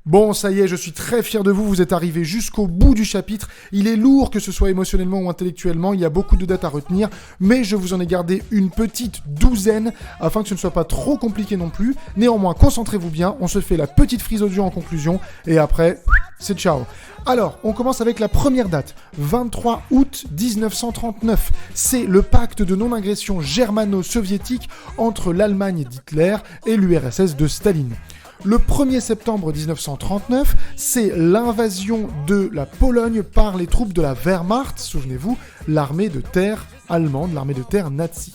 Bon, ça y est, je suis très fier de vous, vous êtes arrivés jusqu'au bout du chapitre. Il est lourd, que ce soit émotionnellement ou intellectuellement, il y a beaucoup de dates à retenir, mais je vous en ai gardé une petite douzaine, afin que ce ne soit pas trop compliqué non plus. Néanmoins, concentrez-vous bien, on se fait la petite frise audio en conclusion, et après, c'est ciao. Alors, on commence avec la première date, 23 août 1939. C'est le pacte de non-agression germano-soviétique entre l'Allemagne d'Hitler et l'URSS de Staline. Le 1er septembre 1939, c'est l'invasion de la Pologne par les troupes de la Wehrmacht, souvenez-vous, l'armée de terre allemande, l'armée de terre nazie.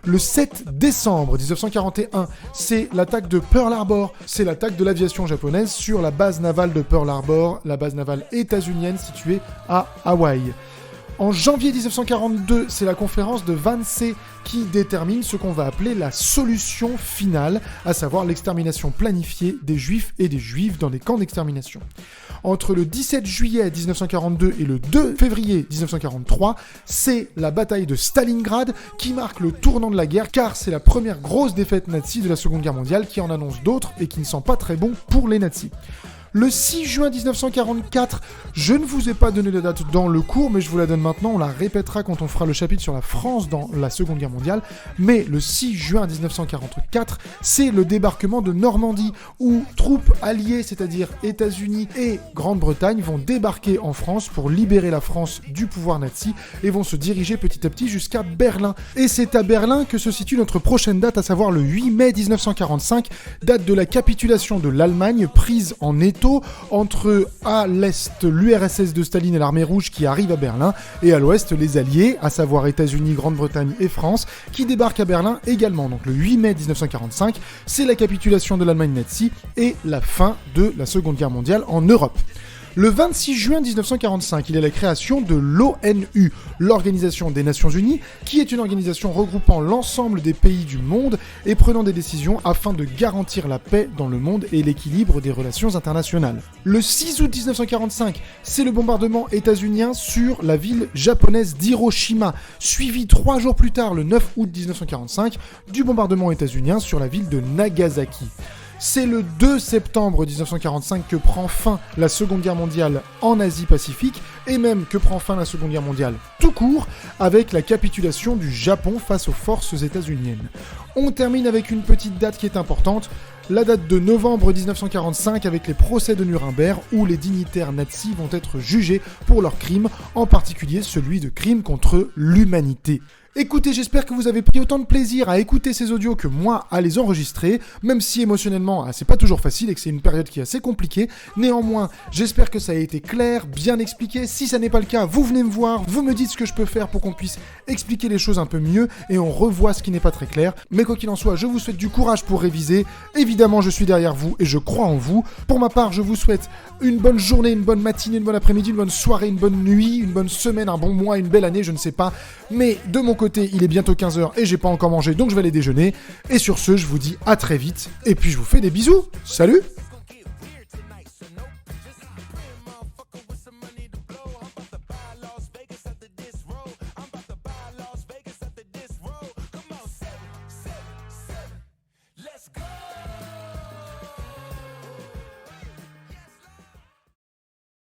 Le 7 décembre 1941, c'est l'attaque de Pearl Harbor, c'est l'attaque de l'aviation japonaise sur la base navale de Pearl Harbor, la base navale états-unienne située à Hawaï. En janvier 1942, c'est la conférence de Wannsee qui détermine ce qu'on va appeler la solution finale, à savoir l'extermination planifiée des Juifs et des Juives dans des camps d'extermination. Entre le 17 juillet 1942 et le 2 février 1943, c'est la bataille de Stalingrad qui marque le tournant de la guerre, car c'est la première grosse défaite nazie de la Seconde Guerre mondiale qui en annonce d'autres et qui ne sent pas très bon pour les nazis. Le 6 juin 1944, je ne vous ai pas donné la date dans le cours, mais je vous la donne maintenant, on la répétera quand on fera le chapitre sur la France dans la Seconde Guerre mondiale, mais le 6 juin 1944, c'est le débarquement de Normandie, où troupes alliées, c'est-à-dire États-Unis et Grande-Bretagne, vont débarquer en France pour libérer la France du pouvoir nazi, et vont se diriger petit à petit jusqu'à Berlin. Et c'est à Berlin que se situe notre prochaine date, à savoir le 8 mai 1945, date de la capitulation de l'Allemagne, prise en étau entre à l'est l'URSS de Staline et l'armée rouge qui arrive à Berlin, et à l'ouest les alliés, à savoir États-Unis, Grande-Bretagne et France, qui débarquent à Berlin également. Donc le 8 mai 1945, c'est la capitulation de l'Allemagne nazie et la fin de la Seconde Guerre mondiale en Europe. Le 26 juin 1945, il y a la création de l'ONU, l'Organisation des Nations Unies, qui est une organisation regroupant l'ensemble des pays du monde et prenant des décisions afin de garantir la paix dans le monde et l'équilibre des relations internationales. Le 6 août 1945, c'est le bombardement états-unien sur la ville japonaise d'Hiroshima, suivi 3 jours plus tard, le 9 août 1945, du bombardement états-unien sur la ville de Nagasaki. C'est le 2 septembre 1945 que prend fin la Seconde Guerre mondiale en Asie-Pacifique, et même que prend fin la Seconde Guerre mondiale tout court, avec la capitulation du Japon face aux forces états-uniennes. On termine avec une petite date qui est importante, la date de novembre 1945 avec les procès de Nuremberg, où les dignitaires nazis vont être jugés pour leurs crimes, en particulier celui de crime contre l'humanité. Écoutez, j'espère que vous avez pris autant de plaisir à écouter ces audios que moi à les enregistrer, même si émotionnellement c'est pas toujours facile et que c'est une période qui est assez compliquée. Néanmoins, j'espère que ça a été clair, bien expliqué. Si ça n'est pas le cas, vous venez me voir, vous me dites ce que je peux faire pour qu'on puisse expliquer les choses un peu mieux et on revoit ce qui n'est pas très clair. Mais quoi qu'il en soit, je vous souhaite du courage pour réviser. Évidemment, je suis derrière vous et je crois en vous. Pour ma part, je vous souhaite une bonne journée, une bonne matinée, une bonne après-midi, une bonne soirée, une bonne nuit, une bonne semaine, un bon mois, une belle année, je ne sais pas. Mais de mon côté, il est bientôt 15h et j'ai pas encore mangé, donc je vais aller déjeuner. Et sur ce, je vous dis à très vite, et puis je vous fais des bisous. Salut!